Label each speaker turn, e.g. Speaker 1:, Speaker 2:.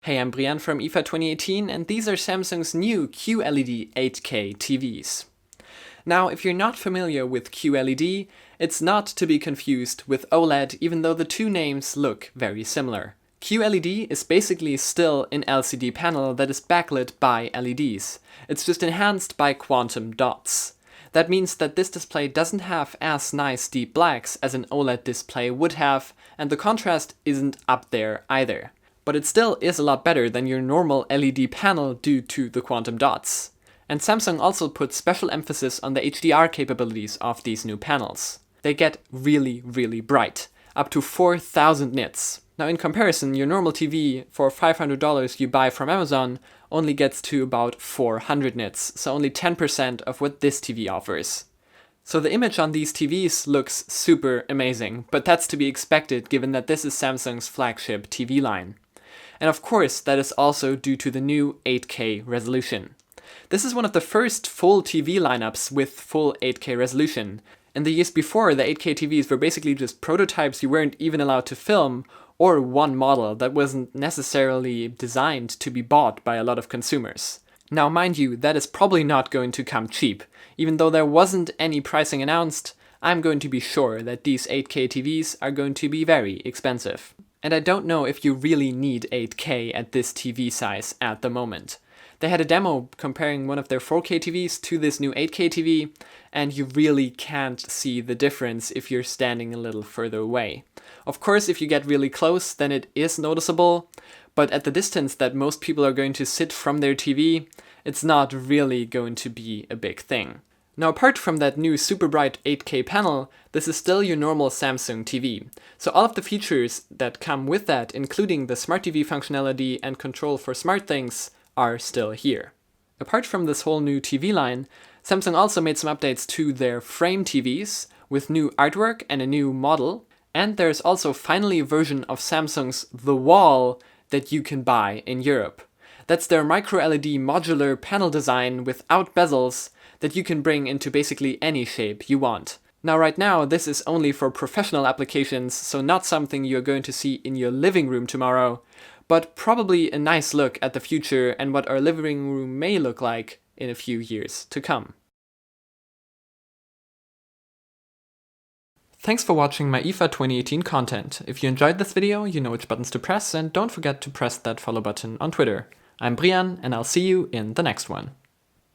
Speaker 1: Hey, I'm Brian from IFA 2018, and these are Samsung's new QLED 8K TVs. Now, if you're not familiar with QLED, it's not to be confused with OLED, even though the two names look very similar. QLED is basically still an LCD panel that is backlit by LEDs. It's just enhanced by quantum dots. That means that this display doesn't have as nice deep blacks as an OLED display would have, and the contrast isn't up there either. But it still is a lot better than your normal LED panel due to the quantum dots. And Samsung also put special emphasis on the HDR capabilities of these new panels. They get really, really bright, up to 4000 nits. Now in comparison, your normal TV for $500 you buy from Amazon only gets to about 400 nits, so only 10% of what this TV offers. So the image on these TVs looks super amazing, but that's to be expected given that this is Samsung's flagship TV line. And of course, that is also due to the new 8K resolution. This is one of the first full TV lineups with full 8K resolution. In the years before, the 8K TVs were basically just prototypes you weren't even allowed to film, or one model that wasn't necessarily designed to be bought by a lot of consumers. Now mind you, that is probably not going to come cheap. Even though there wasn't any pricing announced, I'm going to be sure that these 8K TVs are going to be very expensive. And I don't know if you really need 8K at this TV size at the moment. They had a demo comparing one of their 4K TVs to this new 8K TV, and you really can't see the difference if you're standing a little further away. Of course, if you get really close, then it is noticeable, but at the distance that most people are going to sit from their TV, it's not really going to be a big thing. Now apart from that new super bright 8K panel, this is still your normal Samsung TV. So all of the features that come with that, including the Smart TV functionality and control for SmartThings, are still here. Apart from this whole new TV line, Samsung also made some updates to their frame TVs with new artwork and a new model. And there's also finally a version of Samsung's The Wall that you can buy in Europe. That's their micro LED modular panel design without bezels that you can bring into basically any shape you want. Now right now this is only for professional applications, so not something you're going to see in your living room tomorrow, but probably a nice look at the future and what our living room may look like in a few years to come. Thanks for watching my IFA 2018 content. If you enjoyed this video, you know which buttons to press, and don't forget to press that follow button on Twitter. I'm Brian, and I'll see you in the next one.